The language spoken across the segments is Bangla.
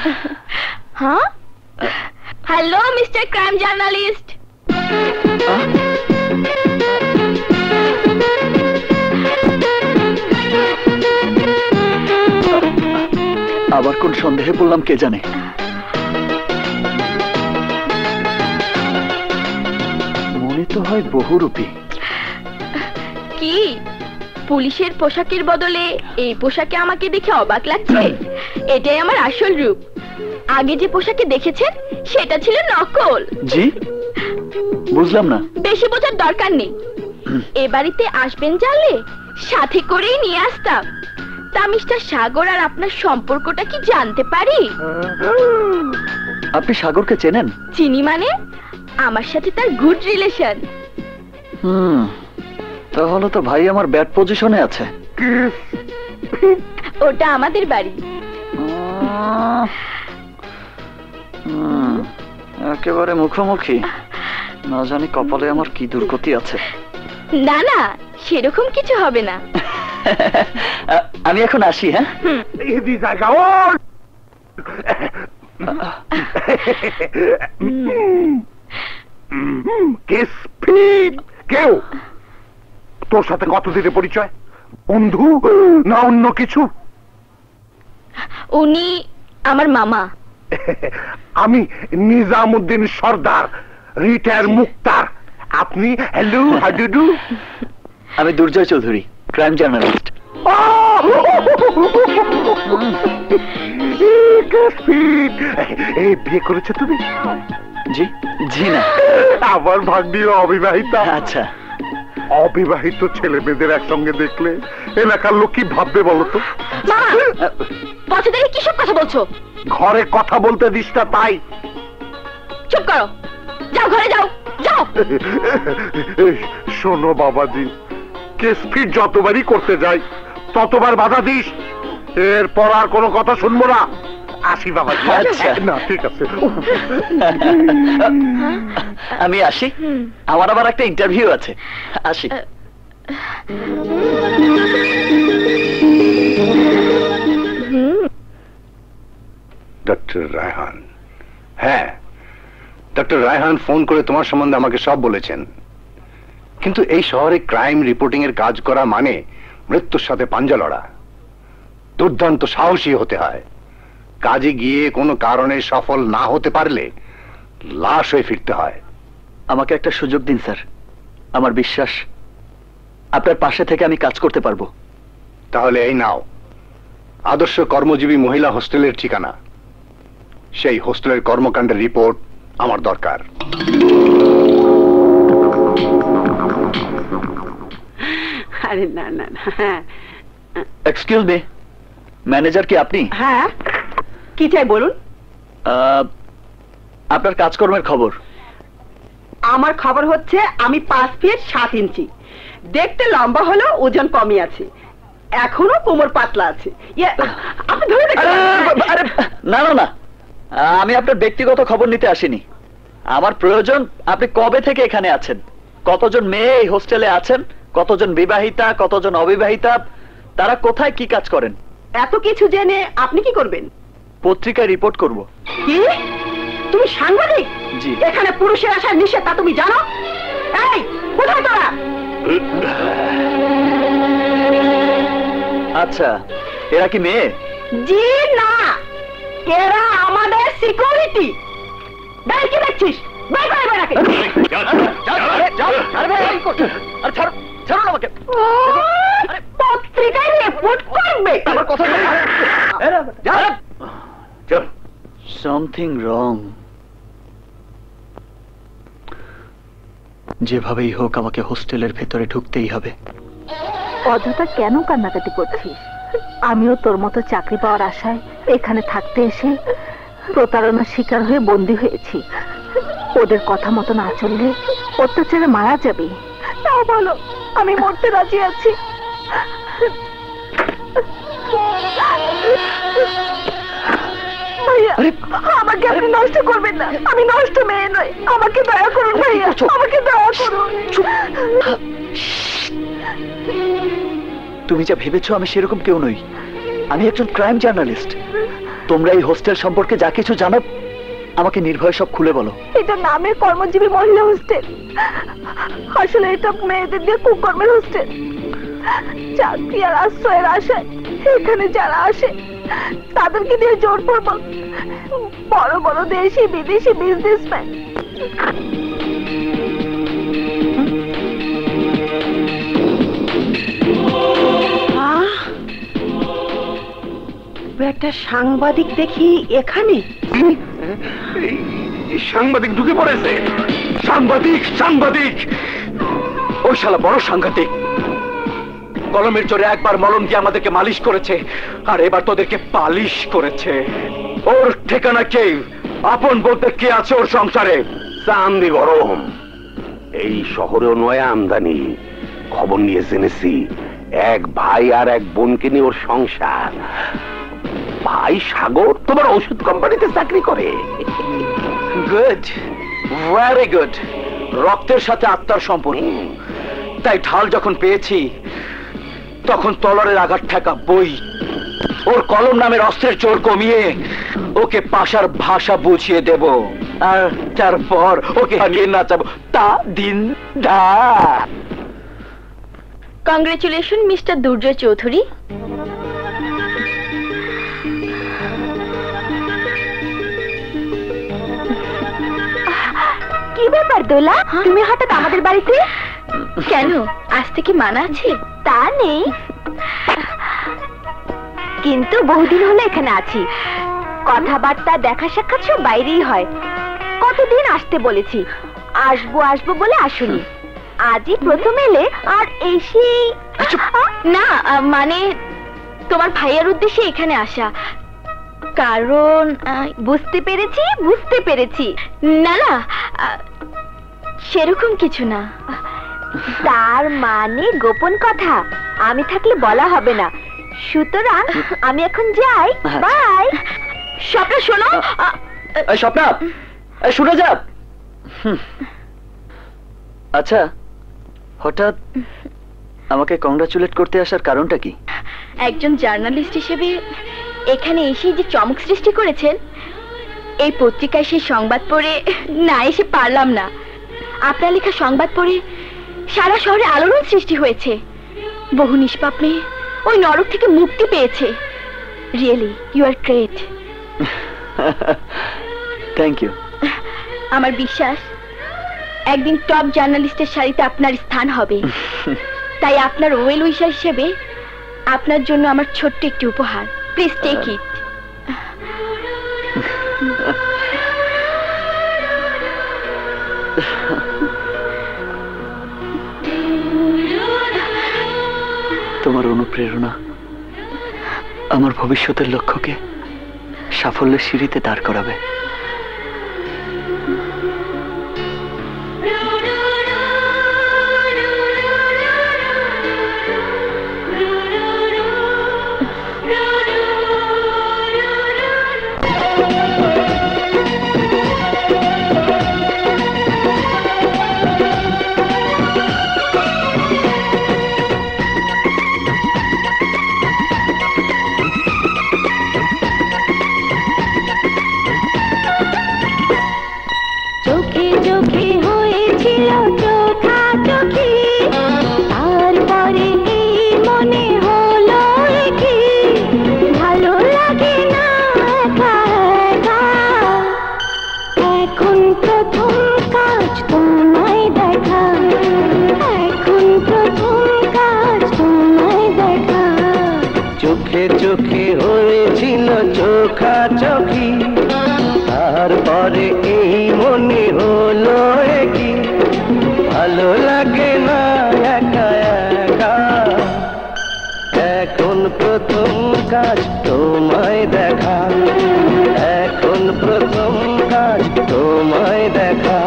हाँ? Hello mister crime journalist. আবার কোন সন্দেহে পড়লাম কে জানে। মনে তো হয় বহুরূপী। কি পুলিশের পোশাকের বদলে এই পোশাকে আমাকে দেখে অবাক লাগছে? এটাই আমার আসল রূপ। আগে যে পোশাকে দেখেছেন সেটা ছিল নকল। জি বুঝলাম না। বেশি বোঝার দরকার নেই। এ বাড়িতে আসবেন জানলে সাথে করেই নিয়ে আসতাম। তা মিস্টার সাগর আর আপনার সম্পর্কটা কি জানতে পারি? আপনি সাগরকে চেনেন? চিনি মানে? আমার সাথে তার গুড রিলেশন। তাহলে তো ভাই আমার ব্যাড পজিশনে আছে। ওটা আমাদের বাড়ি। একেবারে মুখোমুখি। না জানি কপালে আমার কি দুর্গতি আছে। না না সেরকম কিছু হবে না। আমি এখন আসি। হ্যাঁ কেউ তোর সাথে কতদিনে পরিচয়? বন্ধু না অন্য কিছু? উনি আমার মামা। আমি নিজামুদ্দিন সর্দার, রিটায়ার মুক্তার। আপনি? Hello, how do do? আমি দুর্জয় চৌধুরী, ক্রাইম জার্নালিস্ট। এই বিয়ে করেছো তুমি? জি জি না, আমার ভাগ্নি অবিবাহিতা। আচ্ছা। অবিবাহিত ছেলে মেয়েদের একসঙ্গে দেখলে এলাকার লোক কি ভাববে বলতো? কি সব কথা বলছো? ঘরে কথা বলতে দিস না তাই। চুপ করো, যাও ঘরে যাও যাও। শোনো বাবাজি, কেস ফিট যতবারই করতে যাই ততবার বাধা দিস। এরপর আর কোনো কথা শুনবো না। আসি বাবাজি। আচ্ছা না ঠিক আছে। আমি আসি, আমার আবার একটা ইন্টারভিউ আছে। আসি। ডক্টর রায়হান? হ্যাঁ, ডক্টর রায়হান ফোন করে তোমার সম্বন্ধে আমাকে সব বলেছেন। কিন্তু এই শহরে ক্রাইম রিপোর্টিং এর কাজ করা মানে মৃত্যুর সাথে পাঞ্জা লড়া। দুর্দান্ত সাহসী হতে হয়। কাজে গিয়ে কোনো কারণে সফল না হতে পারলে লাশ হয়ে ফিরতে হয়। আমাকে একটা সুযোগ দিন স্যার, আমার বিশ্বাস আপনার পাশে থেকে আমি কাজ করতে পারবো। তাহলে এই নাও, আদর্শ কর্মজীবী মহিলা হোস্টেলের ঠিকানা। সেই হোস্টেলের কর্মকাণ্ডের রিপোর্ট আমার দরকার। আরে না না না। এক্সকিউজ মি, ম্যানেজার কি আপনি? হ্যাঁ, কি চাই বলুন। আপনার কাজকর্মের খবর। আমার খবর হচ্ছে আমি 5 ফিট 7 ইঞ্চি, দেখতে লম্বা হলেও ওজন কমই আছে, এখনো কোমর পাতলা আছে। আপনি ধরে দেখুন। না না না, আমি আপনার ব্যক্তিগত খবর নিতে আসিনি। আমার প্রয়োজন আপনি কবে থেকে এখানে আছেন, কতজন মেয়ে এই হোস্টেলে আছেন, কতজন বিবাহিতা, কতজন অবিবাহিতা, তারা কোথায় কি কাজ করেন। এত কিছু জেনে আপনি কি করবেন? পত্রিকায় রিপোর্ট করব। কি? তুমি সাংবাদিক? জি। এখানে পুরুষের আসার নিষেধ, তা তুমি জানো? এই কোথায় তোরা? আচ্ছা, এরা কি মেয়ে? জি না, এরা আমাদের সিকিউরিটি। বের কি দেখছিস? বের করে বেরাকে। ছাড়ুন আমাকে। পত্রিকায় রিপোর্ট করবে। আমার কথা সামথিং রং। যেভাবেই হোক আমাকে হোস্টেলের ভেতরে ঢুকতেই হবে। অযথা কেন কান্নাকাটি করছিস? আমিও তোর মতো চাকরি পাওয়ার আশায় এখানে থাকতে এসে প্রতারণার শিকার হয়ে বন্দী হয়েছি। ওদের কথা মতো না চললে অত্যাচারে মারা যাবে। তাও বলো, আমি মরতে রাজি আছি। ভাইয়া, আমাকে আপনি নষ্ট করবেন না। আমি নষ্ট মেয়ে নই, আমাকে দয়া করুন ভাইয়া, আমাকে দয়া করুন। তুমি যা ভেবেছো আমি সেরকম কেউ নই। আমি একজন ক্রাইম জার্নালিস্ট। তোমরা এই হোস্টেল সম্পর্কে যা কিছু জানো আমাকে নির্ভয়ে সব খুলে বলো। এটা নামে কর্মজীবী মহিলা হোস্টেল, আসলে এটা মেয়েদের দিয়ে কুকর্মের হোস্টেল। চাকরি আর আশ্রয়ের আশায় এখানে যারা আসে তাদেরকে দিয়ে জোরপূর্বক বড় বড় দেশি বিদেশি বিজনেসম্যান একটা সাংবাদিক দেখি এখানে। সাংবাদিক ঢুকে পড়েছে। সাংবাদিক সাংবাদিক ওই শালা বড় সাংঘাতিক। কলমের জোরে একবার মলম দিয়ে আমাদেরকে মালিশ করেছে, আর এবার তোদেরকে পালিশ করেছে। ওর ঠিকানা কে? আপন বলতে কে আছে ওর সংসারে? চান্দি গরম। এই শহরেও নয় আমদানি। খবর নিয়ে জেনেছি এক ভাই আর এক বোনকে নিয়ে ওর সংসার। ভাই সাগর তোমার ওষুধ কোম্পানিতে চাকরি করে। Good, very good. রক্তের সাথে আত্মার সম্পর্ক, তাই ঢাল যখন পেয়েছি তখন তলোয়ারের আঘাত ঠেকা বই। ওর কলম নামের অস্ত্রের জোর কমিয়ে ওকে পাশার ভাষা বুঝিয়ে দেব, আর তারপর ওকে হারিয়ে নাচাবো তা দিন দা। কংগ্রেচুলেশন মিস্টার দুর্জয় চৌধুরী। কি ব্যাপার দোলা, তুমি হঠাৎ আমাদের বাড়িতে? কেন, আজ থেকে মানা আছে? তা নেই, কিন্তু বহুদিন হলো এখানে আছি। কথাবার্তা দেখা সাক্ষাৎ সব বাইরেই হয়। কতদিন আসতে বলেছি, আসবো আসবো বলে আসুনি। আজই প্রথম এলে, আর এসে না মানে তোমার ভাইয়ের উদ্দেশ্যে এখানে আসা। কারণ বুঝতে পেরেছি বুঝতে পেরেছি। না না, সেরকম কিছু না। তার মানে গোপন কথা আমি থাকলে বলা হবে না। সুতরাং আমি এখন যাই, বাই। স্বপ্না শোনো। স্বপ্না শুনে যা। আচ্ছা, হঠাৎ আমাকে কংগ্রাচুলেট করতে আসার কারণটা কি? একজন জার্নালিস্ট হিসেবে এখানে এসে যে চমক সৃষ্টি করেছেন, এই পত্রিকায় সেই সংবাদ পড়ে না এসে পারলাম না। আপনার লেখা সংবাদ পড়ে সারা শহরে আলোড়ন সৃষ্টি হয়েছে। বহু নিষ্পাপ মেয়ে ওই নরক থেকে মুক্তি পেয়েছে। Really you are great. Thank you. আমার বিশ্বাস একদিন টপ জার্নালিস্টের সারিতে আপনার স্থান হবে। তাই আপনার ওয়েল উইশার হিসেবে আপনার জন্য আমার ছোট্ট একটি উপহার। Please take it. তোমার অনুপ্রেরণা আমার ভবিষ্যতের লক্ষ্যকে সাফল্যের সিঁড়িতে দাঁড় করাবে। চোখে হয়েছিল চোখাচোখি, তারপরে এই মনে হলো কি ভালো লাগে না একা একা। এখন প্রথম কাজ তোমায় দেখা, এখন প্রথম কাজ তোমায় দেখা।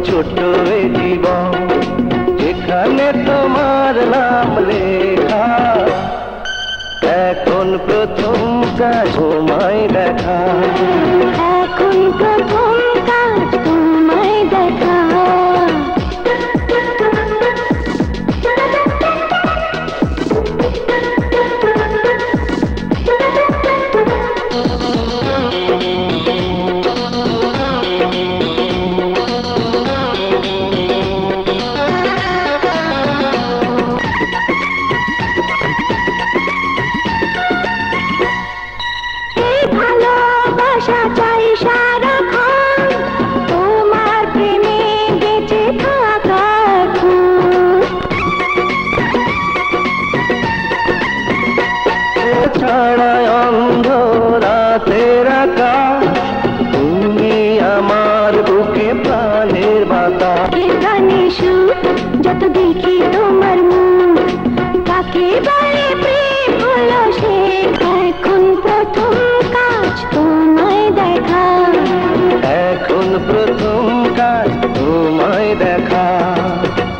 ছোট্ট এ জীবন, যেখানে তোমার নাম লেখা। এখন প্রথম কাজ তোমায় দেখা, এখন প্রথম কাজ তোমায় দেখা। ভালোবাসা চাই সারাক্ষণ, তোমার প্রেমে বেঁচে থাকা ছাড়ায় অন্ধ রাতের আকাশ, তুমি আমার বুকে প্রাণের বাতাস। গানে সুর যত দেখি তোমার মুখ, তাকে বলে প্রেম হলো সে। এখন প্রথম কাজ তোমায় দেখা, এখন প্রথম কাজ তোমায় দেখা।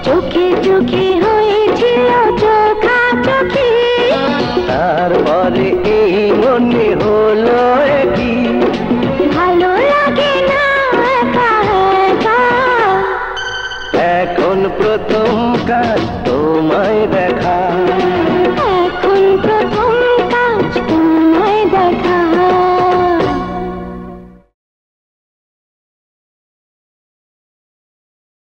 চোখে চোখে হয়েছিল চোখাচোখি, তারপরে এই মনে হলো কি ভালো লাগে না একা একা। এখন প্রথম কাজ